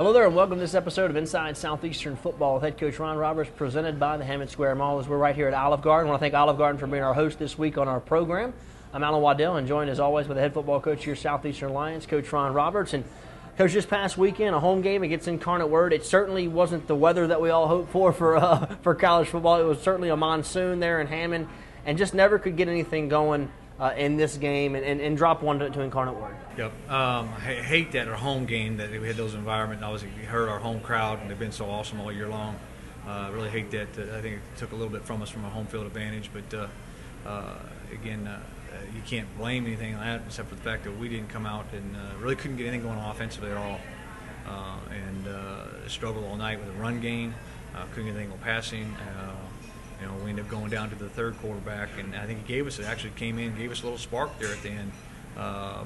Hello there and welcome to this episode of Inside Southeastern Football with head coach Ron Roberts, presented by the Hammond Square Mall. As we're right here at Olive Garden. I want to thank Olive Garden for being our host this week on our program. I'm Allen Waddell and joined as always with the head football coach of your Southeastern Lions, Coach Ron Roberts. And Coach, this past weekend, a home game against Incarnate Word. It certainly wasn't the weather that we all hoped for college football. It was certainly a monsoon there in Hammond, and just never could get anything going in this game and drop one to Incarnate Word. Yep. I hate that our home game, that we had those environments. Obviously, we heard our home crowd, and they've been so awesome all year long. I really hate that. I think it took a little bit from us from a home field advantage, but again, you can't blame anything on that except for the fact that we didn't come out and really couldn't get anything going offensively at all, and struggled all night with a run game. Couldn't get anything on passing. We ended up going down to the third quarterback, and I think he gave us a little spark there at the end,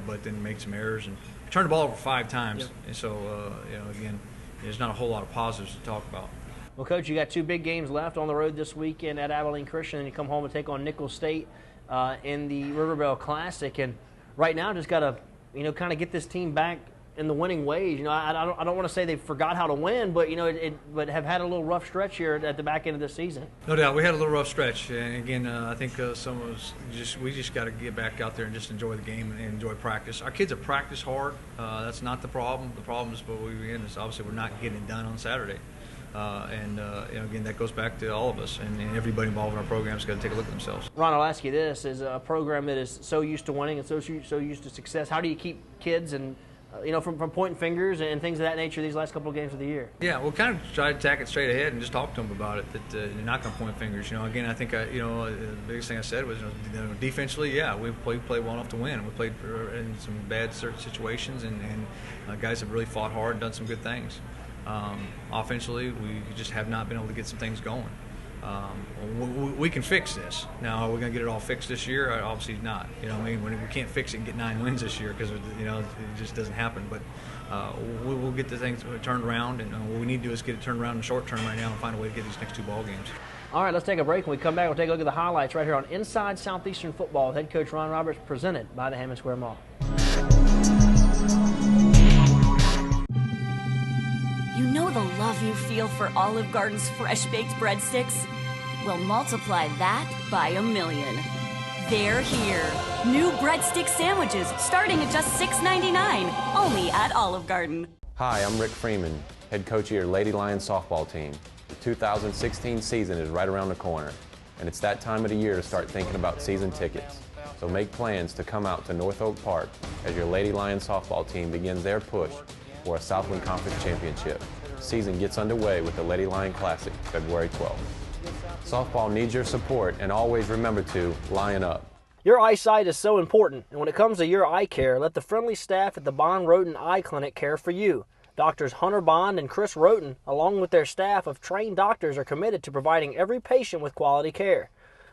but then made some errors and turned the ball over 5 times. Yep. And so, again, there's not a whole lot of positives to talk about. Well, Coach, you got 2 big games left on the road this weekend at Abilene Christian, and you come home and take on Nicholls State in the Riverbell Classic. And right now, just got to, kind of get this team back in the winning ways. I don't want to say they forgot how to win, but but have had a little rough stretch here at the back end of the season. No doubt, we had a little rough stretch, and again, I think some of us we just got to get back out there and just enjoy the game and enjoy practice. Our kids have practiced hard. That's not the problem. The problem is, is obviously we're not getting it done on Saturday, and again, that goes back to all of us, and everybody involved in our program has got to take a look at themselves. Ron, I'll ask you this: as a program that is so used to winning and so used to success, how do you keep kids and from pointing fingers and things of that nature these last couple of games of the year? Yeah, we'll kind of try to attack it straight ahead and just talk to them about it, that you're not going to point fingers. Again, I think, the biggest thing I said was, defensively, yeah, we played well enough to win. We played in some bad certain situations, and guys have really fought hard and done some good things. Offensively, we just have not been able to get some things going. We can fix this. Now, are we going to get it all fixed this year? Obviously not. We can't fix it and get 9 wins this year because it just doesn't happen. But we'll get the things turned around, and what we need to do is get it turned around in the short term right now and find a way to get these next 2 ball games. All right, let's take a break. When we come back, we'll take a look at the highlights right here on Inside Southeastern Football with head coach Ron Roberts, presented by the Hammond Square Mall. You know the love you feel for Olive Garden's fresh-baked breadsticks? Well, multiply that by 1,000,000. They're here. New breadstick sandwiches starting at just $6.99, only at Olive Garden. Hi, I'm Rick Freeman, head coach of your Lady Lions softball team. The 2016 season is right around the corner, and it's that time of the year to start thinking about season tickets. So make plans to come out to North Oak Park as your Lady Lions softball team begins their push for a Southland Conference Championship. The season gets underway with the Lady Lion Classic, February 12th. Softball needs your support, and always remember to lion up. Your eyesight is so important, and when it comes to your eye care, let the friendly staff at the Bond Roten Eye Clinic care for you. Doctors Hunter Bond and Chris Roten, along with their staff of trained doctors, are committed to providing every patient with quality care.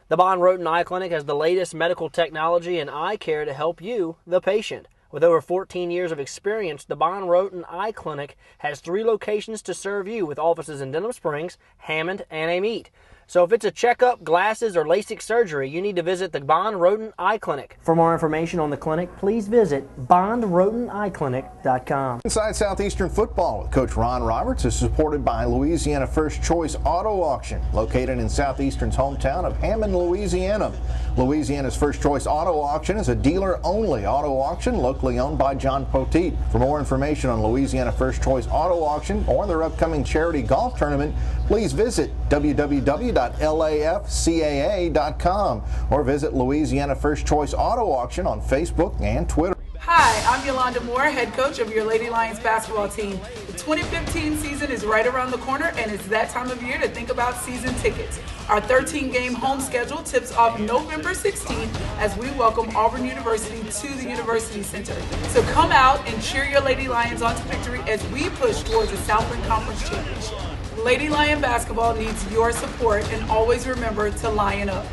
The Bond Roten Eye Clinic has the latest medical technology and eye care to help you, the patient. With over 14 years of experience, the Bond Roten Eye Clinic has 3 locations to serve you, with offices in Denham Springs, Hammond, and Amite. So if it's a checkup, glasses, or LASIK surgery, you need to visit the Bond Roten Eye Clinic. For more information on the clinic, please visit bondroteneyeclinic.com. Inside Southeastern Football with Coach Ron Roberts is supported by Louisiana First Choice Auto Auction, located in Southeastern's hometown of Hammond, Louisiana. Louisiana's First Choice Auto Auction is a dealer-only auto auction locally owned by John Poteet. For more information on Louisiana First Choice Auto Auction or their upcoming charity golf tournament, please visit www.lafcaa.com or visit Louisiana First Choice Auto Auction on Facebook and Twitter. Hi, I'm Yolanda Moore, head coach of your Lady Lions basketball team. The 2015 season is right around the corner, and it's that time of year to think about season tickets. Our 13-game home schedule tips off November 16th as we welcome Auburn University to the University Center. So come out and cheer your Lady Lions on to victory as we push towards the Southland Conference Championship. Lady Lion basketball needs your support, and always remember to lion up.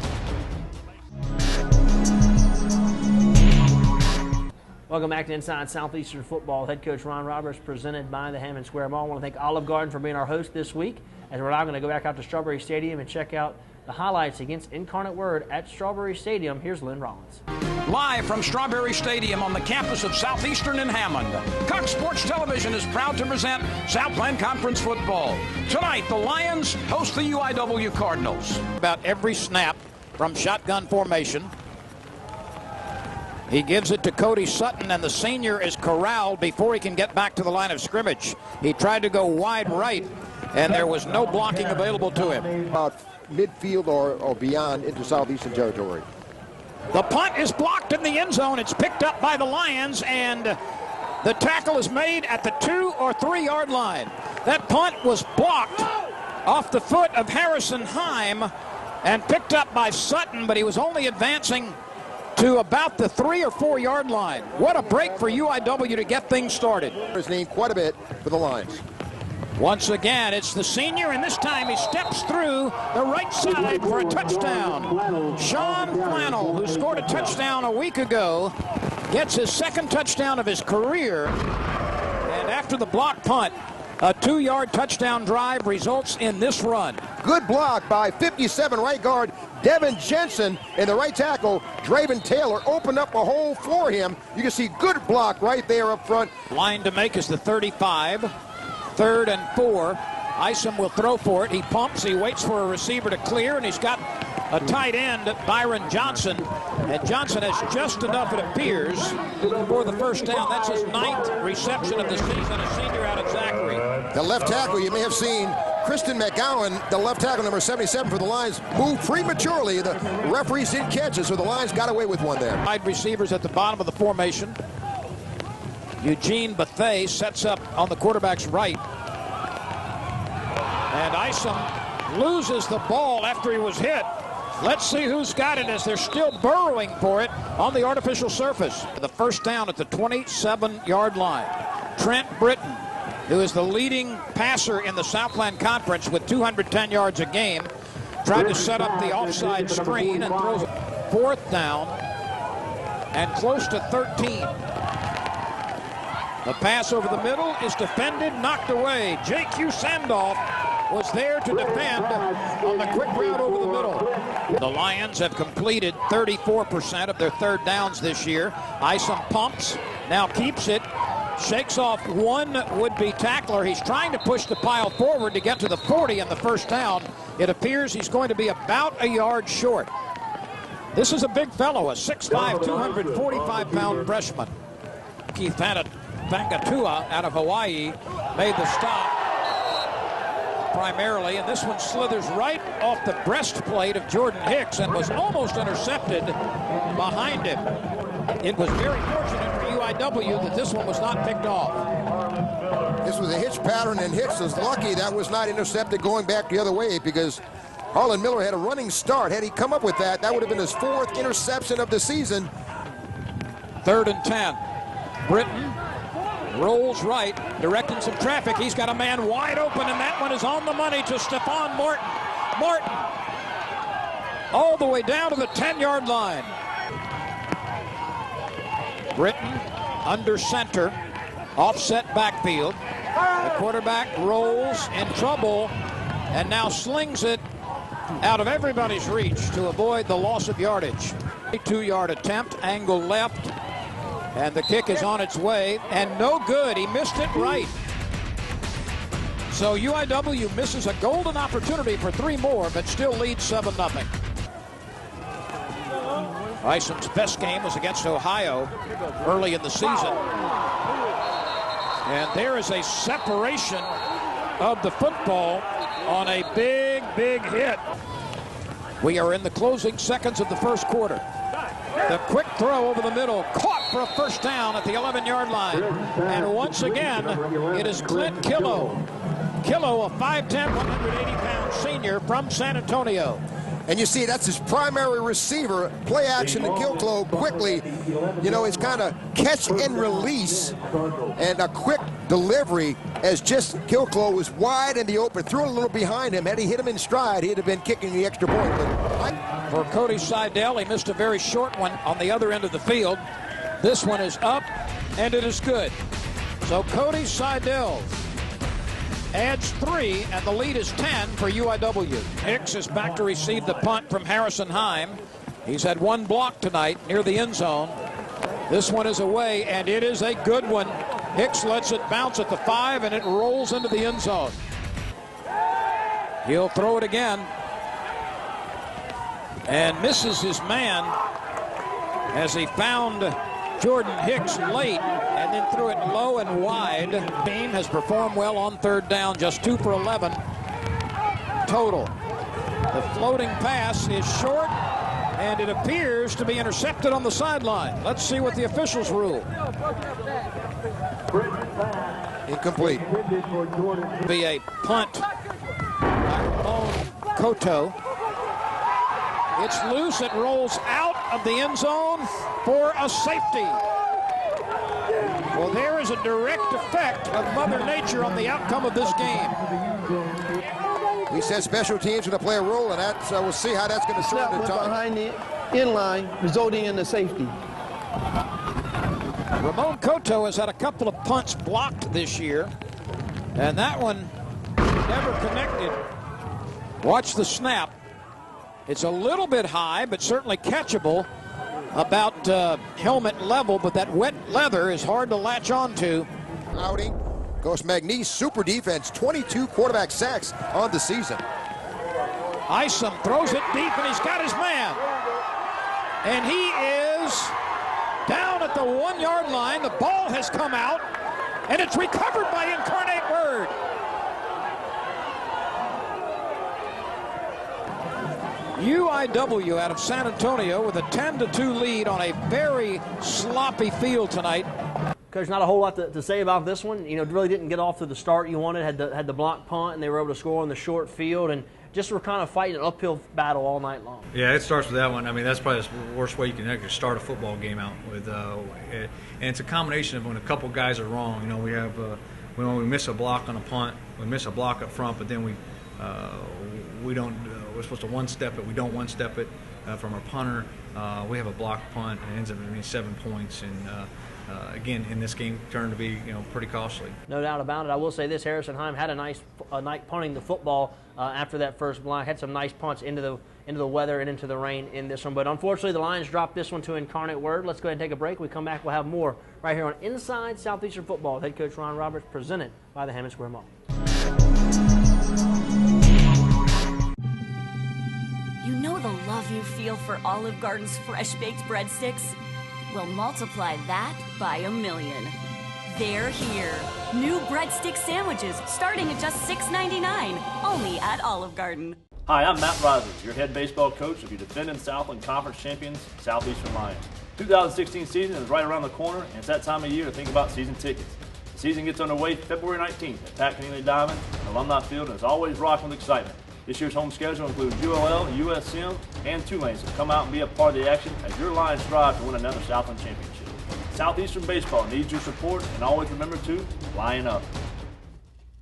Welcome back to Inside Southeastern Football. Head coach Ron Roberts, presented by the Hammond Square Mall. I want to thank Olive Garden for being our host this week, as we're now going to go back out to Strawberry Stadium and check out The highlights against Incarnate Word at Strawberry Stadium. Here's Lynn Rollins. Live from Strawberry Stadium on the campus of Southeastern in Hammond, Cox Sports Television is proud to present Southland Conference football. Tonight, the Lions host the UIW Cardinals. About every snap from shotgun formation. He gives it to Cody Sutton, and the senior is corralled before he can get back to the line of scrimmage. He tried to go wide right, and there was no blocking available to him. About midfield or beyond into Southeastern territory. The punt is blocked in the end zone. It's picked up by the Lions, and the tackle is made at the 2 or 3 yard line. That punt was blocked off the foot of Harrison Heim and picked up by Sutton, but he was only advancing to about the 3 or 4 yard line. What a break for UIW to get things started. His name quite a bit for the Lions. Once again, it's the senior, and this time he steps through the right side for a touchdown. Sean Flannel, who scored a touchdown a week ago, gets his second touchdown of his career. And after the block punt, a 2 yard touchdown drive results in this run. Good block by 57 right guard Devin Jensen, and the right tackle Draven Taylor opened up a hole for him. You can see good block right there up front. Line to make is the 35. 3rd and 4. Isom will throw for it. He pumps. He waits for a receiver to clear, and he's got a tight end, Byron Johnson. And Johnson has just enough, it appears, for the first down. That's his 9th reception of the season, a senior out of Zachary. The left tackle, you may have seen Kristen McGowan, the left tackle, number 77 for the Lions, moved prematurely. The referees didn't catch it, so the Lions got away with one there. Wide receivers at the bottom of the formation. Eugene Bethea sets up on the quarterback's right. And Isom loses the ball after he was hit. Let's see who's got it as they're still burrowing for it on the artificial surface. The first down at the 27 yard line. Trent Britton, who is the leading passer in the Southland Conference with 210 yards a game, tried to set up the offside screen and throws it. 4th down and close to 13. The pass over the middle is defended, knocked away. J.Q. Sandolph was there to defend on the quick route over the middle. The Lions have completed 34% of their 3rd downs this year. Isom pumps, now keeps it, shakes off one would-be tackler. He's trying to push the pile forward to get to the 40 in the first down. It appears he's going to be about a yard short. This is a big fellow, a 6'5", 245-pound freshman. Keith Fangatua out of Hawaii made the stop primarily, and this one slithers right off the breastplate of Jordan Hicks and was almost intercepted behind him. It was very fortunate for UIW that this one was not picked off. This was a hitch pattern, and Hicks was lucky that was not intercepted going back the other way, because Harlan Miller had a running start. Had he come up with that, that would have been his 4th interception of the season. 3rd and 10. Britton rolls right, directing some traffic. He's got a man wide open, and that one is on the money to Stephon Martin. Martin all the way down to the 10-yard line. Britton under center, offset backfield. The quarterback rolls in trouble and now slings it out of everybody's reach to avoid the loss of yardage. A 2-yard attempt, angle left, and the kick is on its way, and no good. He missed it right. So UIW misses a golden opportunity for 3 more, but still leads 7-0. Isom's best game was against Ohio early in the season. And there is a separation of the football on a big, big hit. We are in the closing seconds of the first quarter. The quick throw over the middle, caught for a first down at the 11-yard line. And once again, it is Clint Killow. Killow, a 5'10", 180-pound senior from San Antonio. And you see, that's his primary receiver. Play action to Kilclow quickly. You know, it's kind of catch and release and a quick delivery as just Kilclow was wide in the open. Threw it a little behind him. Had he hit him in stride, he'd have been kicking the extra point. For Cody Seidel, he missed a very short one on the other end of the field. This one is up, and it is good. So Cody Seidel adds 3, and the lead is 10 for UIW. Hicks is back to receive the punt from Harrison Heim. He's had 1 block tonight near the end zone. This one is away, and it is a good one. Hicks lets it bounce at the 5, and it rolls into the end zone. He'll throw it again and misses his man as he found Jordan Hicks late and then threw it low and wide. Beam has performed well on 3rd down, just 2 for 11 total. The floating pass is short, and it appears to be intercepted on the sideline. Let's see what the officials rule. Incomplete. Be a punt by Ramon Cotto. It's loose. It rolls out of the end zone for a safety. Well, there is a direct effect of Mother Nature on the outcome of this game. He says special teams going to play a role in that, so we'll see how that's going to turn in time. Behind the end line, resulting in the safety. Ramon Cotto has had a couple of punts blocked this year, and that one never connected. Watch the snap. It's a little bit high, but certainly catchable, about helmet level, but that wet leather is hard to latch onto. Outing. Goes McNeese, super defense, 22 quarterback sacks on the season. Isom throws it deep, and he's got his man. And he is down at the 1-yard line. The ball has come out, and it's recovered by Incarnate Word. UIW out of San Antonio with a 10-2 lead on a very sloppy field tonight. Coach, not a whole lot to say about this one. You know, really didn't get off to the start you wanted. Had the block punt, and they were able to score on the short field, and just were kind of fighting an uphill battle all night long. Yeah, it starts with that one. I mean, that's probably the worst way you can actually start a football game out with. And it's a combination of when a couple guys are wrong. You know, we have when we miss a block on a punt, we miss a block up front, but then we don't. We're supposed to one-step it. We don't one-step it from our punter. We have a block punt, and it ends up being 7 points. And again, in this game, turned to be pretty costly. No doubt about it. I will say this: Harrison Heim had a night punting the football after that first block. Had some nice punts into the weather and into the rain in this one. But unfortunately, the Lions dropped this one to Incarnate Word. Let's go ahead and take a break. When we come back, we'll have more right here on Inside Southeastern Football with head coach Ron Roberts, presented by the Hammond Square Mall. You know the love you feel for Olive Garden's fresh-baked breadsticks? Well, multiply that by 1,000,000. They're here. New breadstick sandwiches starting at just $6.99, only at Olive Garden. Hi, I'm Matt Rogers, your head baseball coach of your defending Southland Conference champions, Southeastern Lions. 2016 season is right around the corner, and it's that time of year to think about season tickets. The season gets underway February 19th at Pat Kenneally Diamond, Alumni Field, and is always rocking with excitement. This year's home schedule includes ULL, USM, and Tulane, so come out and be a part of the action as your Lions strive to win another Southland championship. Southeastern baseball needs your support, and always remember to line up.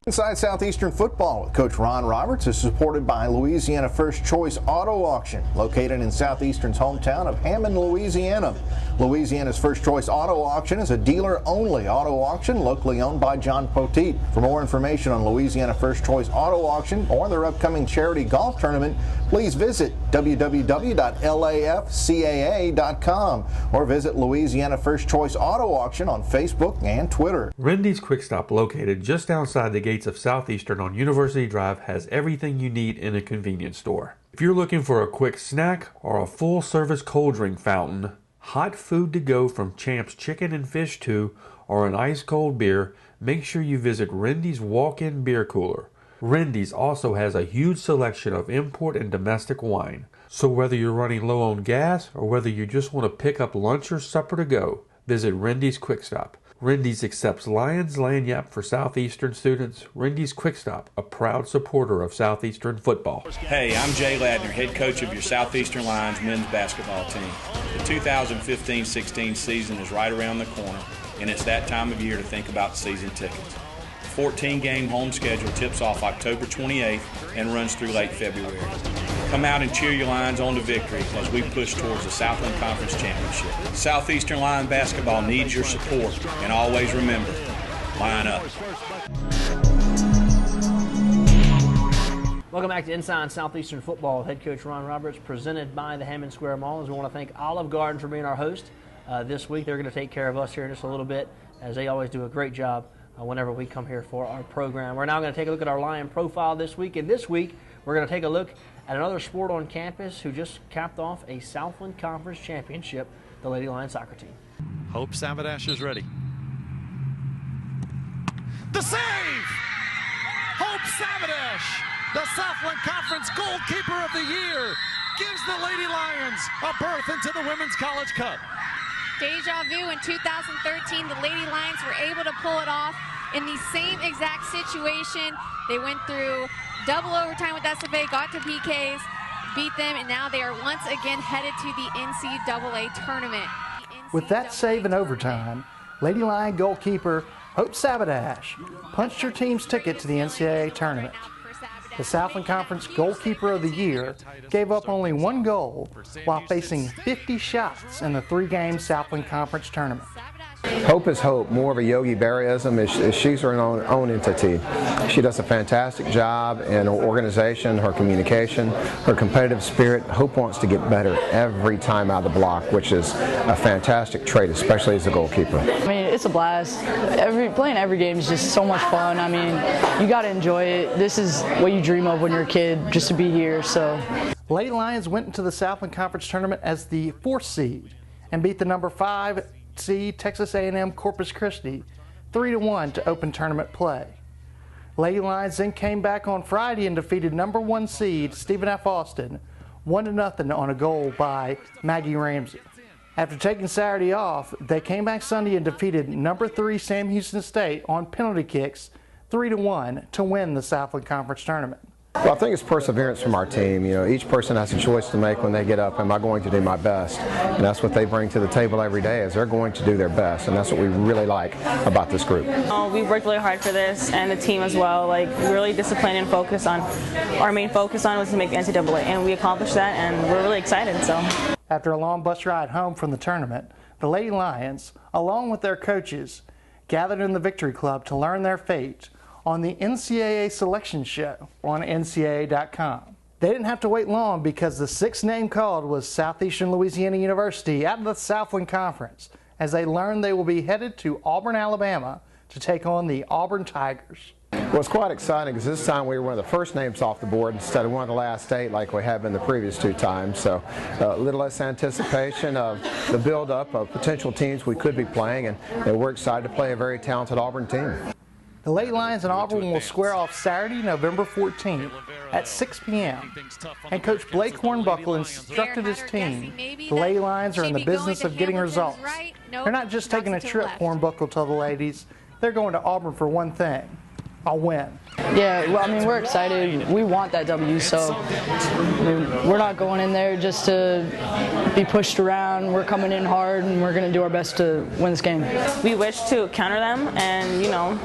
Inside Southeastern Football with Coach Ron Roberts is supported by Louisiana First Choice Auto Auction, located in Southeastern's hometown of Hammond, Louisiana. Louisiana's First Choice Auto Auction is a dealer-only auto auction locally owned by John Poteet. For more information on Louisiana First Choice Auto Auction or their upcoming charity golf tournament, please visit www.lafcaa.com or visit Louisiana First Choice Auto Auction on Facebook and Twitter. Rendy's Quick Stop, located just outside the gates of Southeastern on University Drive, has everything you need in a convenience store. If you're looking for a quick snack or a full-service cold drink fountain, hot food to go from Champ's Chicken and Fish 2, or an ice-cold beer, make sure you visit Rendy's Walk-In Beer Cooler. Rendy's also has a huge selection of import and domestic wine. So whether you're running low on gas or whether you just want to pick up lunch or supper to go, visit Rendy's Quick Stop. Rendy's accepts Lions Lanyap for Southeastern students. Rendy's Quick Stop, a proud supporter of Southeastern football. Hey, I'm Jay Ladner, head coach of your Southeastern Lions men's basketball team. The 2015-16 season is right around the corner, and it's that time of year to think about season tickets. The 14-game home schedule tips off October 28th and runs through late February. Come out and cheer your Lions on to victory as we push towards the Southland Conference Championship. Southeastern Lion basketball needs your support, and always remember, line up. Welcome back to Inside Southeastern Football with head coach Ron Roberts, presented by the Hammond Square Mall. We want to thank Olive Garden for being our host this week. They're going to take care of us here in just a little bit, as they always do a great job whenever we come here for our program. We're now going to take a look at our Lion profile this week, and this week we're going to take a look at another sport on campus who just capped off a Southland Conference championship, the Lady Lion soccer team. Hope Savadash is ready. The save! Hope Savadash, the Southland Conference goalkeeper of the year, gives the Lady Lions a berth into the Women's College Cup. Deja vu. In 2013, the Lady Lions were able to pull it off in the same exact situation. They went through double overtime with SFA, got to PKs, beat them, and now they are once again headed to the NCAA tournament. With that save in overtime, Lady Lion goalkeeper Hope Savadash punched her team's ticket to the NCAA tournament. The Southland Conference Goalkeeper of the Year gave up only 1 goal while facing 50 shots in the 3-game Southland Conference tournament. Hope is Hope, more of a Yogi Berraism. She's her own entity. She does a fantastic job in her organization, her communication, her competitive spirit. Hope wants to get better every time out of the block, which is a fantastic trait, especially as a goalkeeper. I mean, it's a blast. Playing every game is just so much fun. I mean, you got to enjoy it. This is what you dream of when you're a kid, just to be here. So, Lady Lions went into the Southland Conference tournament as the 4th seed and beat the number 5 seed Texas A&M Corpus Christi 3-1 to open tournament play. Lady Lions then came back on Friday and defeated number 1 seed Stephen F. Austin 1-0 on a goal by Maggie Ramsey. After taking Saturday off, they came back Sunday and defeated number 3 Sam Houston State on penalty kicks 3-1 to win the Southland Conference tournament. Well, I think it's perseverance from our team. You know, each person has a choice to make when they get up. Am I going to do my best? And that's what they bring to the table every day, is they're going to do their best. And that's what we really like about this group. We worked really hard for this, and the team as well. Like, really disciplined and focused on, our main focus on was to make the NCAA. And we accomplished that, and we're really excited. So, after a long bus ride home from the tournament, the Lady Lions, along with their coaches, gathered in the Victory Club to learn their fate on the NCAA selection show on NCAA.com. They didn't have to wait long because the 6th name called was Southeastern Louisiana University out of the Southland Conference, as they learned they will be headed to Auburn, Alabama to take on the Auburn Tigers. Well, it's quite exciting because this time we were one of the first names off the board instead of one of the last 8 like we have been the previous 2 times. So a little less anticipation of the build-up of potential teams we could be playing, and we're excited to play a very talented Auburn team. The Lady Lions and Auburn will square off Saturday, November 14th at 6 p.m. And Coach Blake Hornbuckle instructed his team, the Lady Lions are in the business of getting results. They're not just taking a trip, Hornbuckle told the ladies. They're going to Auburn for one thing, a win. Yeah, well, I mean, we're excited. We want that W, so I mean, we're not going in there just to be pushed around. We're coming in hard, and we're going to do our best to win this game. we wish to counter them and, you know,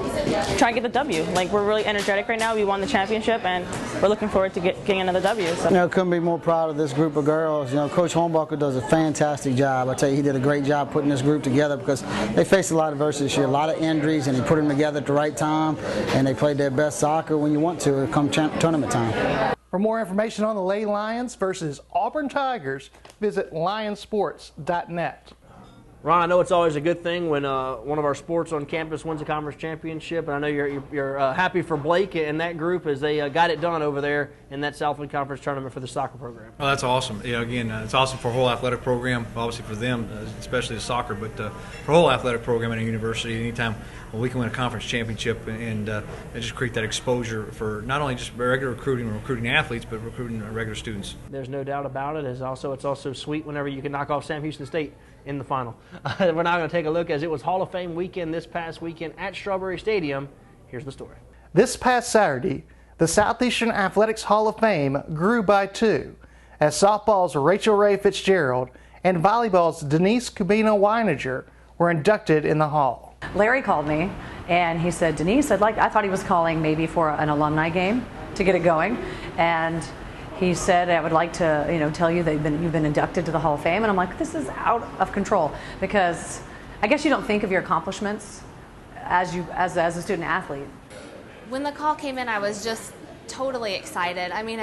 try and get the W. Like, we're really energetic right now. We won the championship, and we're looking forward to getting another W. So. You know, couldn't be more proud of this group of girls. You know, Coach Hornbuckle does a fantastic job. I tell you, he did a great job putting this group together because they faced a lot of adversity this year, a lot of injuries, and he put them together at the right time, and they played their best soccer when you want to come tournament time. For more information on the Lady Lions versus Auburn Tigers, visit lionsports.net. Ron, I know it's always a good thing when one of our sports on campus wins a conference championship, and I know you're happy for Blake and that group as they got it done over there in that Southland Conference tournament for the soccer program. Well, that's awesome. You know, again, it's awesome for a whole athletic program, obviously for them, especially the soccer, but for a whole athletic program at a university, anytime we can win a conference championship and just create that exposure for not only just regular recruiting athletes, but recruiting regular students. There's no doubt about it. It's also sweet whenever you can knock off Sam Houston State in the final. We're now going to take a look as it was Hall of Fame weekend this past weekend at Strawberry Stadium. Here's the story. This past Saturday, the Southeastern Athletics Hall of Fame grew by 2 as softball's Rachel Ray Fitzgerald and volleyball's Denise Kubina Weininger were inducted in the hall. Larry called me and he said, Denise, I thought he was calling maybe for an alumni game to get it going, and he said, I would like to, tell you that you've been inducted to the Hall of Fame. And I'm like, this is out of control, because I guess you don't think of your accomplishments as a student athlete. When the call came in, I was just totally excited. I mean,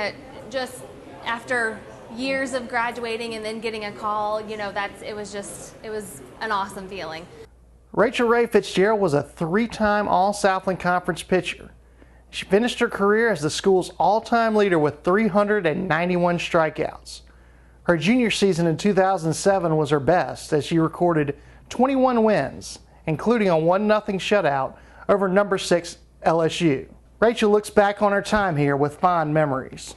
just after years of graduating and then getting a call, you know, it was an awesome feeling. Rachel Ray Fitzgerald was a 3-time All-Southland Conference pitcher. She finished her career as the school's all-time leader with 391 strikeouts. Her junior season in 2007 was her best, as she recorded 21 wins, including a 1-0 shutout over number 6 LSU. Rachel looks back on her time here with fond memories.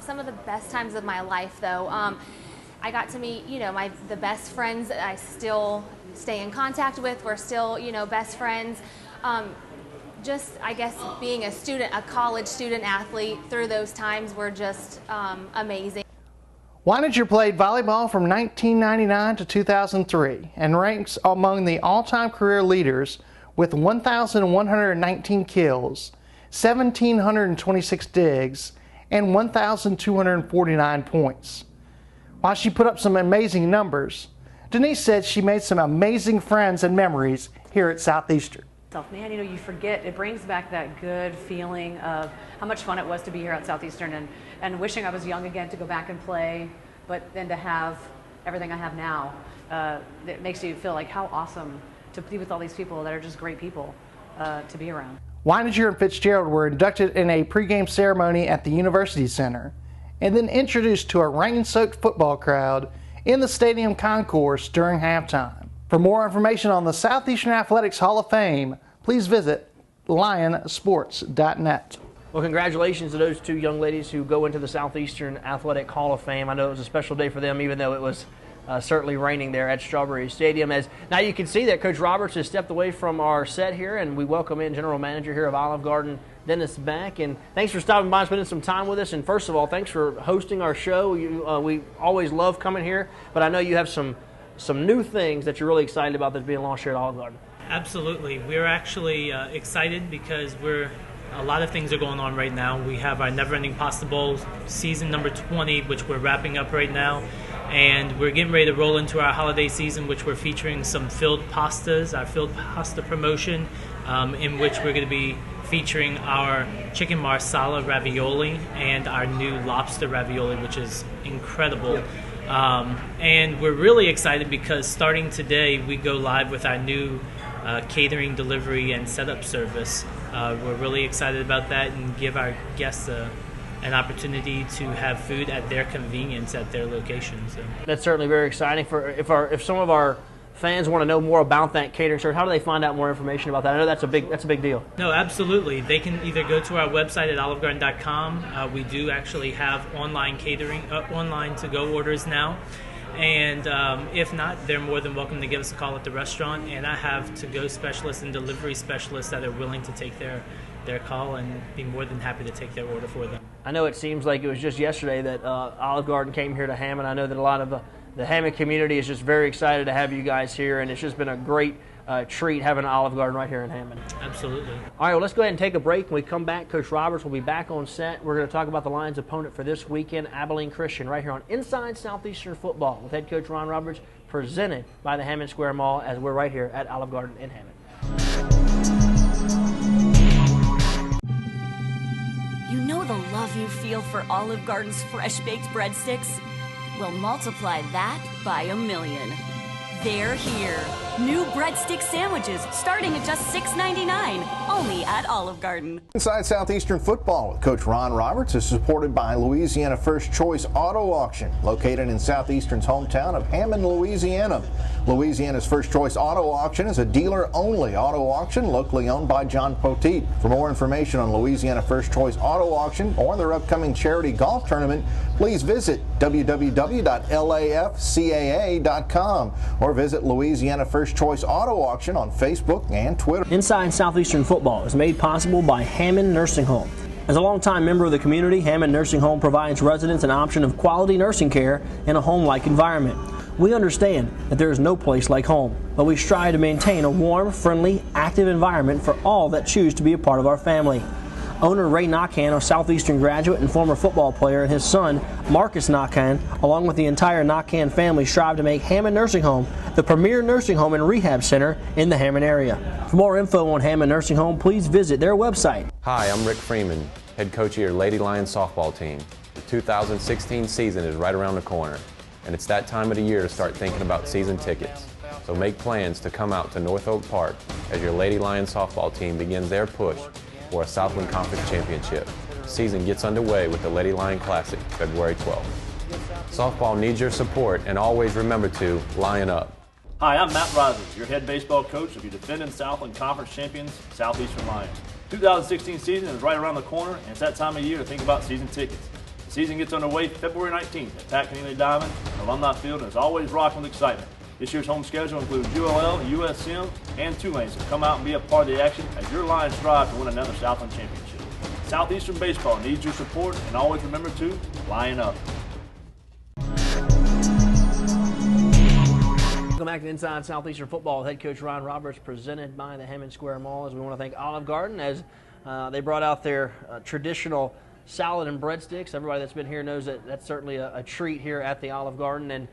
Some of the best times of my life, though, I got to meet, you know, the best friends that I still stay in contact with. We're still, you know, best friends. Just, I guess, being a college student athlete through those times were just amazing. Weininger played volleyball from 1999 to 2003 and ranks among the all-time career leaders with 1,119 kills, 1,726 digs, and 1,249 points. While she put up some amazing numbers, Denise said she made some amazing friends and memories here at Southeastern. Man, you know, you forget, it brings back that good feeling of how much fun it was to be here at Southeastern and wishing I was young again to go back and play, but then to have everything I have now, it makes you feel like how awesome to be with all these people that are just great people to be around. Weininger and Fitzgerald were inducted in a pregame ceremony at the University Center and then introduced to a rain-soaked football crowd in the stadium concourse during halftime. For more information on the Southeastern Athletics Hall of Fame, please visit lionsports.net. Well, congratulations to those two young ladies who go into the Southeastern Athletic Hall of Fame. I know it was a special day for them, even though it was certainly raining there at Strawberry Stadium. As now you can see that Coach Roberts has stepped away from our set here, and we welcome in General Manager here of Olive Garden, Dennis Beck. And thanks for stopping by and spending some time with us. And first of all, thanks for hosting our show. We always love coming here, but I know you have some new things that you're really excited about that's being launched here at Olive Garden. Absolutely. We're actually excited because a lot of things are going on right now. We have our Never Ending Pasta Bowl season number 20, which we're wrapping up right now. And we're getting ready to roll into our holiday season, which we're featuring some filled pastas, our filled pasta promotion, in which we're going to be featuring our chicken marsala ravioli and our new lobster ravioli, which is incredible. Yep. And we're really excited because starting today, we go live with our new catering, delivery, and setup service. We're really excited about that and give our guests an opportunity to have food at their convenience at their location. So that's certainly very exciting. For if some of our fans want to know more about that catering service, how do they find out more information about that? I know that's a big deal. No, absolutely. They can either go to our website at olivegarden.com. We do actually have online catering, online to-go orders now. And if not, they're more than welcome to give us a call at the restaurant. And I have to-go specialists and delivery specialists that are willing to take their call and be more than happy to take their order for them. I know it seems like it was just yesterday that Olive Garden came here to Hammond. I know that a lot of the Hammond community is just very excited to have you guys here, and it's just been a great treat having an Olive Garden right here in Hammond. Absolutely. All right, well, let's go ahead and take a break. When we come back, Coach Roberts will be back on set. We're going to talk about the Lions' opponent for this weekend, Abilene Christian, right here on Inside Southeastern Football with head coach Ron Roberts, presented by the Hammond Square Mall, as we're right here at Olive Garden in Hammond. You know the love you feel for Olive Garden's fresh-baked breadsticks? Well, multiply that by 1,000,000. They're here. New breadstick sandwiches starting at just $6.99, only at Olive Garden. Inside Southeastern Football with Coach Ron Roberts is supported by Louisiana First Choice Auto Auction, located in Southeastern's hometown of Hammond, Louisiana. Louisiana's First Choice Auto Auction is a dealer-only auto auction locally owned by John Poteet. For more information on Louisiana First Choice Auto Auction or their upcoming charity golf tournament, please visit www.lafcaa.com or visit Louisiana First Choice Auto Auction on Facebook and Twitter. Inside Southeastern Football is made possible by Hammond Nursing Home. As a longtime member of the community, Hammond Nursing Home provides residents an option of quality nursing care in a home-like environment. We understand that there is no place like home, but we strive to maintain a warm, friendly, active environment for all that choose to be a part of our family. Owner Ray Nakhan, a Southeastern graduate and former football player, and his son, Marcus Nakhan, along with the entire Nakhan family, strive to make Hammond Nursing Home the premier nursing home and rehab center in the Hammond area. For more info on Hammond Nursing Home, please visit their website. Hi, I'm Rick Freeman. head coach of your Lady Lions softball team. The 2016 season is right around the corner, and it's that time of the year to start thinking about season tickets. So make plans to come out to North Oak Park as your Lady Lions softball team begins their push for a Southland Conference Championship. The season gets underway with the Lady Lion Classic, February 12th. Softball needs your support, and always remember to lion up. Hi, I'm Matt Rogers, your head baseball coach of your defending Southland Conference champions, Southeastern Lions. 2016 season is right around the corner, and it's that time of year to think about season tickets. The season gets underway February 19th at Pat Kenneally Diamond, Alumni Field, and is always rocking with excitement. This year's home schedule includes ULL, USM, and Tulane, so come out and be a part of the action as your Lions strive to win another Southland championship. Southeastern baseball needs your support, and always remember to lion up. Welcome back to Inside Southeastern Football. Head coach Ron Roberts, presented by the Hammond Square Mall. As we want to thank Olive Garden as they brought out their traditional salad and breadsticks. Everybody that's been here knows that that's certainly a treat here at the Olive Garden. And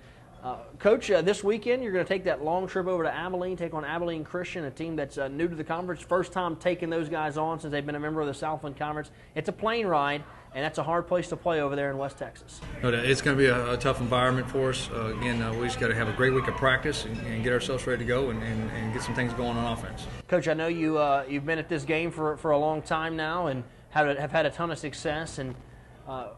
Coach, this weekend you're going to take that long trip over to Abilene, take on Abilene Christian, a team that's new to the conference. First time taking those guys on since they've been a member of the Southland Conference. It's a plane ride, and that's a hard place to play over there in West Texas. No doubt. It's going to be a tough environment for us. We just got to have a great week of practice and get ourselves ready to go and get some things going on offense. Coach, I know you've been at this game for a long time now and have had a ton of success. And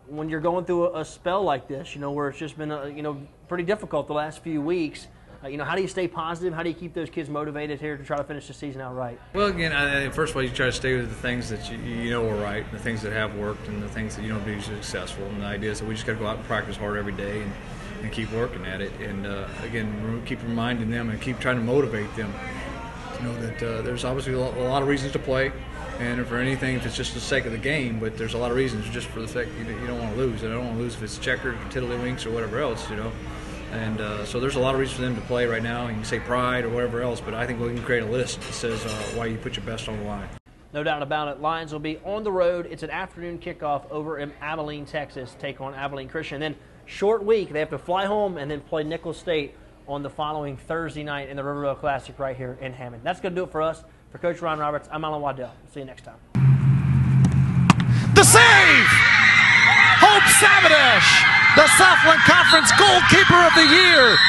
when you're going through a spell like this, where it's just been pretty difficult the last few weeks, how do you stay positive? How do you keep those kids motivated here to try to finish the season out right? Well, again, first of all, you try to stay with the things that you know are right, the things that have worked, and the things that you know to be successful. And the idea is that we just got to go out and practice hard every day and keep working at it. And again, keep reminding them and keep trying to motivate them to know that there's obviously a lot of reasons to play. And for anything, if it's just the sake of the game, but there's a lot of reasons just for the sake you don't want to lose. And I don't want to lose if it's checkers or tiddlywinks or whatever else, And so there's a lot of reasons for them to play right now. You can say pride or whatever else, but I think we can create a list that says why you put your best on the line. No doubt about it. Lions will be on the road. It's an afternoon kickoff over in Abilene, Texas, take on Abilene Christian. And then short week, they have to fly home and then play Nicholls State on the following Thursday night in the Riverville Classic right here in Hammond. That's going to do it for us. For Coach Ron Roberts, I'm Allen Waddell. See you next time. The save! Hope Savadesh, the Southland Conference goalkeeper of the year.